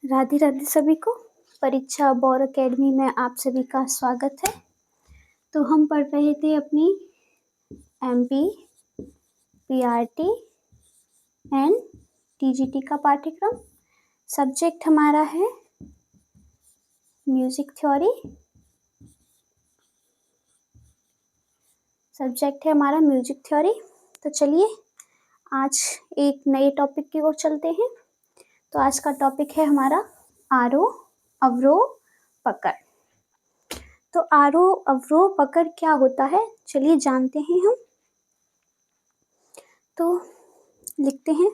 राधे राधे सभी को। परीक्षा बौर एकेडमी में आप सभी का स्वागत है। तो हम पढ़ रहे थे अपनी एमपी पीआरटी एंड टीजीटी का पाठ्यक्रम। सब्जेक्ट हमारा है म्यूजिक थ्योरी। तो चलिए आज एक नए टॉपिक की ओर चलते हैं। तो आज का टॉपिक है हमारा आरोह अवरोह पकड़। तो आरोह अवरोह पकड़ क्या होता है, चलिए जानते हैं हम। तो लिखते हैं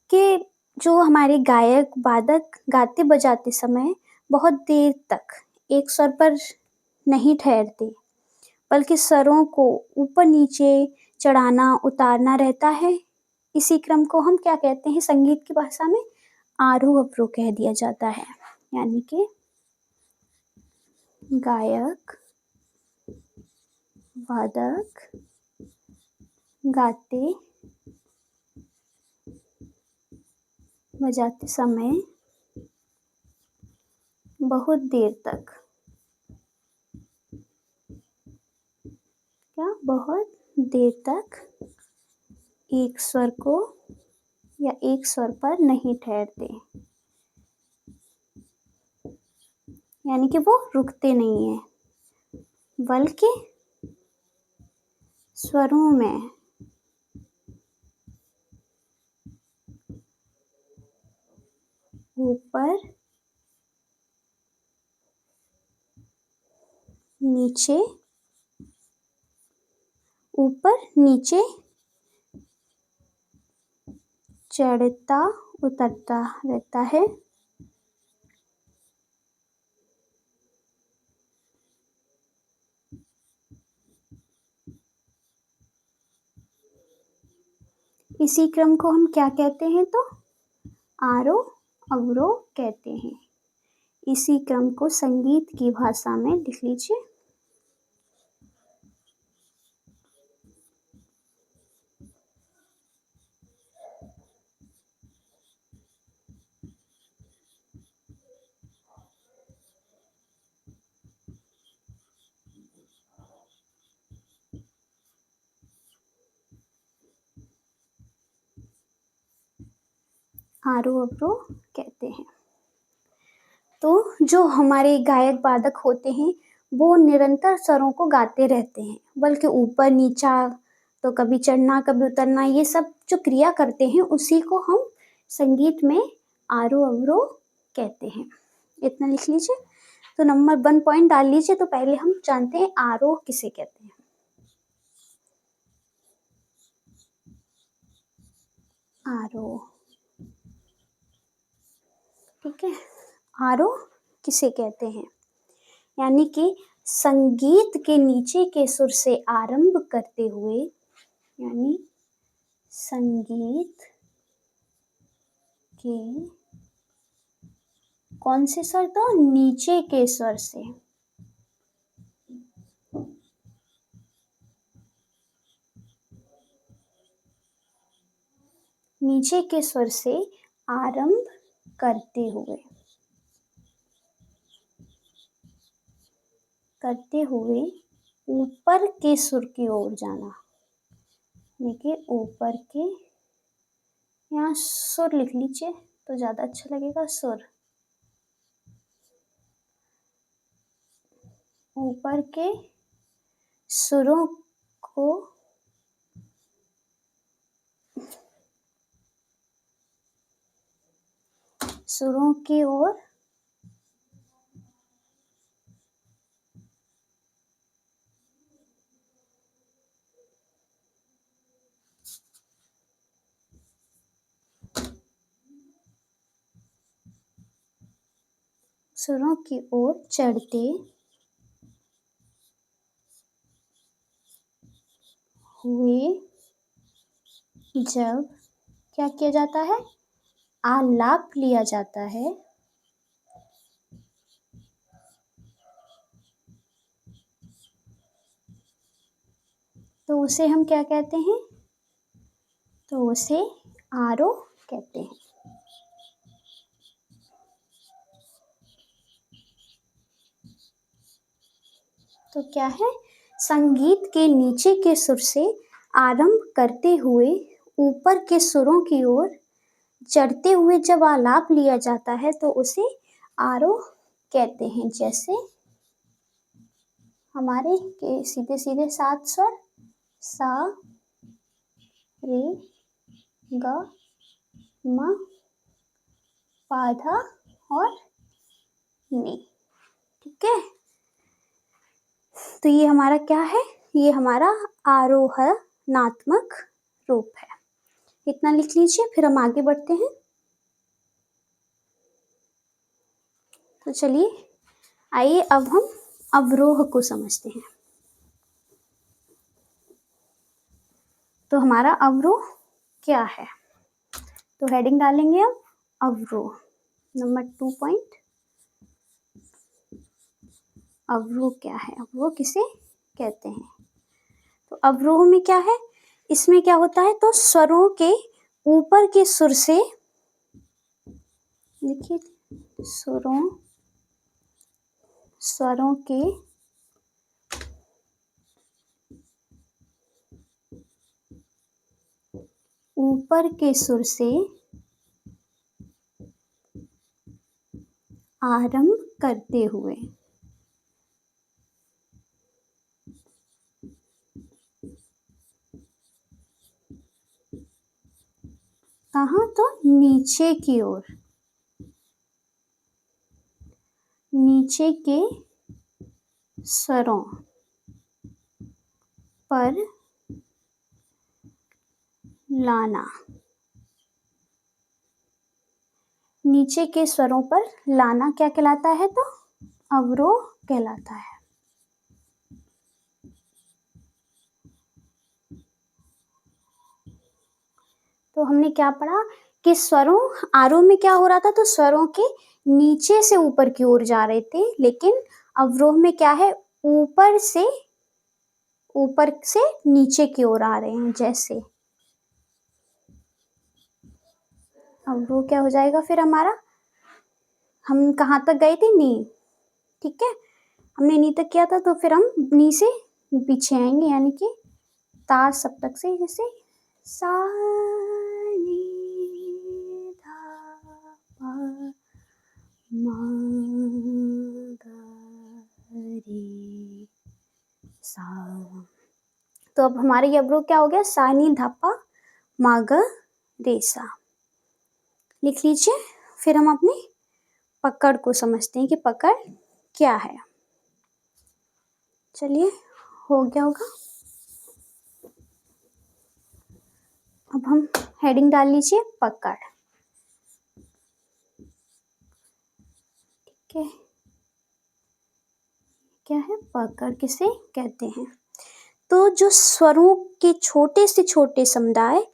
कि जो हमारे गायक वादक गाते बजाते समय बहुत देर तक एक स्वर पर नहीं ठहरते, बल्कि स्वरों को ऊपर नीचे चढ़ाना उतारना रहता है। इसी क्रम को हम क्या कहते हैं, संगीत की भाषा में आरोह अवरोह कह दिया जाता है। यानी कि गायक वादक गाते बजाते समय बहुत देर तक एक स्वर को या एक स्वर पर नहीं ठहरते, यानी कि वो रुकते नहीं हैं, बल्कि स्वरों में ऊपर नीचे चढ़ता उतरता रहता है। इसी क्रम को हम क्या कहते हैं, तो आरोह अवरोह कहते हैं। इसी क्रम को संगीत की भाषा में लिख लीजिए। आरोह अवरोह कहते हैं। तो जो हमारे गायक वादक होते हैं वो निरंतर स्वरों को गाते रहते हैं, बल्कि ऊपर नीचा, तो कभी चढ़ना कभी उतरना, ये सब जो क्रिया करते हैं उसी को हम संगीत में आरोह अवरोह कहते हैं। इतना लिख लीजिए। तो नंबर 1 पॉइंट डाल लीजिए। तो पहले हम जानते हैं आरोह किसे कहते हैं। आरोह, ठीक है। आरोह किसे कहते हैं, यानी कि संगीत के नीचे के सुर से आरंभ करते हुए, यानी संगीत के कौन से स्वर, तो नीचे के स्वर से, नीचे के स्वर से आरंभ करते हुए ऊपर के सुर की ओर जाना। देखिए ऊपर के, यहाँ सुर लिख लीजिए तो ज़्यादा अच्छा लगेगा। सुर, ऊपर के सुरों को सुरों की ओर चढ़ते हुए जब क्या किया जाता है, आलाप लिया जाता है, तो उसे हम क्या कहते हैं, तो उसे आरोह कहते हैं। तो क्या है, संगीत के नीचे के सुर से आरंभ करते हुए ऊपर के सुरों की ओर चढ़ते हुए जब आलाप लिया जाता है तो उसे आरोह कहते हैं। जैसे हमारे के सीधे सीधे 7 स्वर सा रे ग म पा धा और नी। ठीक है, तो ये हमारा क्या है, ये हमारा आरोहणात्मक रूप है। इतना लिख लीजिए, फिर हम आगे बढ़ते हैं। तो चलिए आइए अब हम अवरोह को समझते हैं। तो हमारा अवरोह क्या है, तो हेडिंग डालेंगे अब अवरोह। नंबर 2 पॉइंट, अवरोह क्या है, अवरोह किसे कहते हैं। तो अवरोह में क्या है, इसमें क्या होता है, तो स्वरों के ऊपर के सुर से, देखिए स्वरों के ऊपर के सुर से आरंभ करते हुए कहाँ, तो नीचे की ओर, नीचे के स्वरों पर लाना, नीचे के स्वरों पर लाना क्या कहलाता है, तो अवरोह कहलाता है। तो हमने क्या पढ़ा कि स्वरों, आरोह में क्या हो रहा था, तो स्वरों के नीचे से ऊपर की ओर जा रहे थे, लेकिन अवरोह में क्या है, ऊपर से नीचे की ओर आ रहे हैं। जैसे अवरोह क्या हो जाएगा फिर हमारा, हम कहाँ तक गए थे, नी। ठीक है, हमने नी तक किया था, तो फिर हम नी से पीछे आएंगे, यानी कि तार सप्तक से, जैसे सा नी धा पा मा गा रे सा। तो अब हमारे ये अवरोह क्या हो गया, सा नी धा पा मा ग रे सा। लिख लीजिए, फिर हम अपनी पकड़ को समझते हैं कि पकड़ क्या है। चलिए, हो गया होगा। अब हम हेडिंग डाल लीजिए पकड़। ठीक है, क्या है, पकड़ किसे कहते हैं। तो जो स्वरों के छोटे से छोटे समुदाय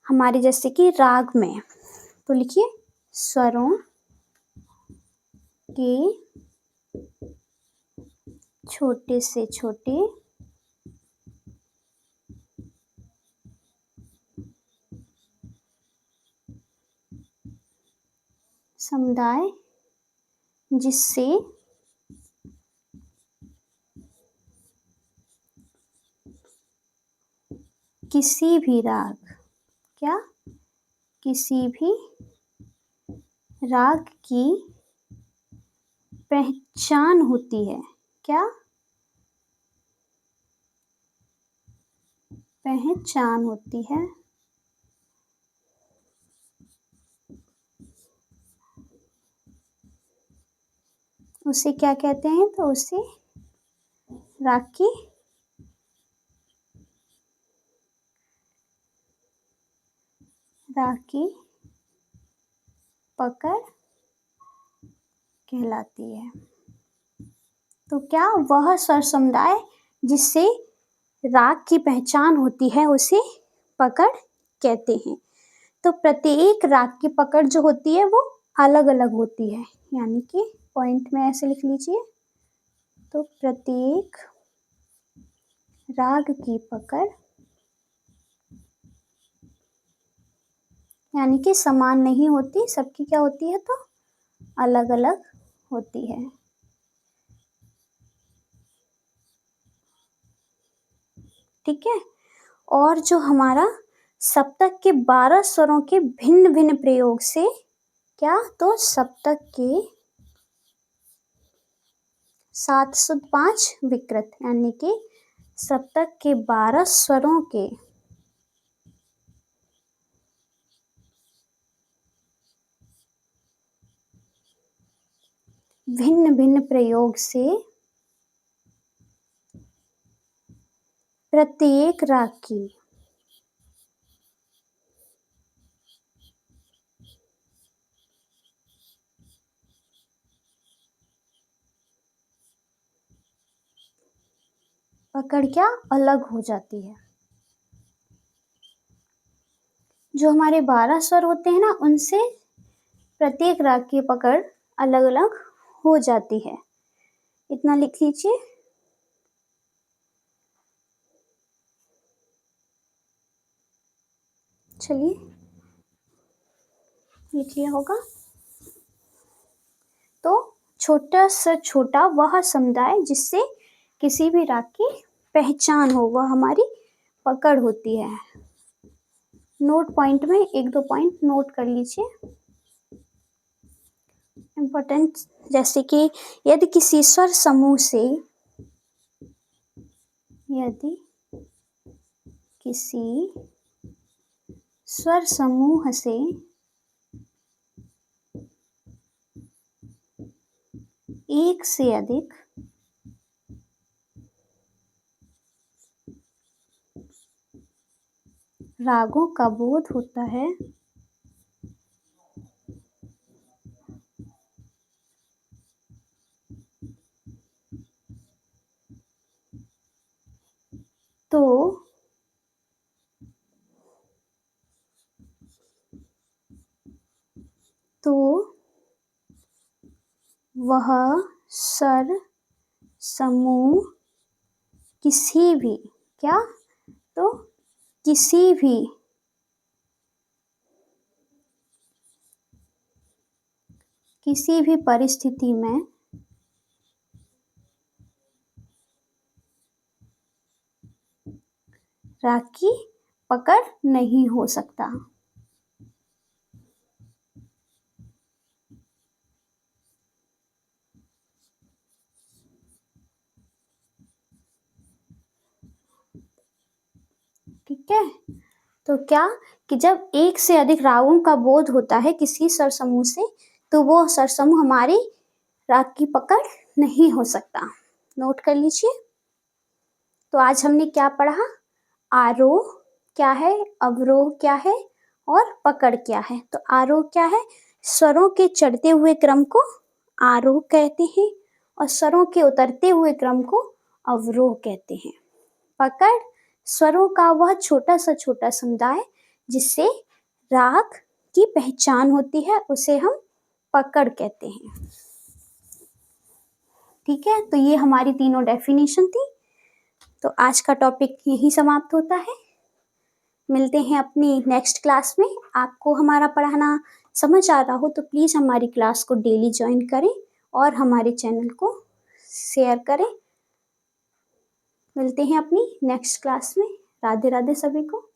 हमारे, जैसे कि राग में, तो लिखिए स्वरों के छोटे से छोटे समुदाय जिससे किसी भी राग, क्या, किसी भी राग की पहचान होती है, क्या, पहचान होती है। उसे क्या कहते हैं, तो उसे राग की पकड़ कहलाती है। तो क्या, वह स्वर समुदाय जिससे राग की पहचान होती है उसे पकड़ कहते हैं। तो प्रत्येक राग की पकड़ जो होती है वो अलग अलग होती है, यानी कि पॉइंट में ऐसे लिख लीजिए। तो प्रत्येक राग की पकड़ यानी कि समान नहीं होती, सबकी क्या होती है, तो अलग अलग होती है। ठीक है। और जो हमारा सप्तक के 12 स्वरों के भिन्न भिन्न प्रयोग से क्या, तो सप्तक के 7 शुद्ध 5 विकृत, यानी कि सप्तक के 12 स्वरों के भिन्न भिन्न प्रयोग से प्रत्येक राग की पकड़ क्या अलग हो जाती है। जो हमारे 12 स्वर होते हैं ना, उनसे प्रत्येक राग की पकड़ अलग अलग हो जाती है। इतना लिख लीजिए। चलिए, लिख लिया होगा। तो छोटा से छोटा वह समुदाय जिससे किसी भी राग की पहचान हो, वह हमारी पकड़ होती है। नोट पॉइंट में 1-2 पॉइंट नोट कर लीजिए इम्पोर्टेंट, जैसे कि यदि किसी स्वर समूह से, यदि किसी स्वर समूह से एक से अधिक रागों का बोध होता है, तो वह स्वर समूह किसी भी, क्या, तो किसी भी परिस्थिति में राग की पकड़ नहीं हो सकता। ठीक है। तो क्या, कि जब एक से अधिक रागों का बोध होता है किसी स्वर समूह से, तो वो स्वर समूह हमारी राग की पकड़ नहीं हो सकता। नोट कर लीजिए। तो आज हमने क्या पढ़ा, आरोह क्या है, अवरोह क्या है, और पकड़ क्या है। तो आरोह क्या है, स्वरों के चढ़ते हुए क्रम को आरोह कहते हैं, और स्वरों के उतरते हुए क्रम को अवरोह कहते हैं। पकड़ स्वरों का वह छोटा सा समुदाय जिससे राग की पहचान होती है, उसे हम पकड़ कहते हैं। ठीक है। तो ये हमारी तीनों डेफिनेशन थी। तो आज का टॉपिक यही समाप्त होता है। मिलते हैं अपनी नेक्स्ट क्लास में। आपको हमारा पढ़ाना समझ आ रहा हो तो प्लीज़ हमारी क्लास को डेली ज्वाइन करें और हमारे चैनल को शेयर करें। मिलते हैं अपनी नेक्स्ट क्लास में। राधे राधे सभी को।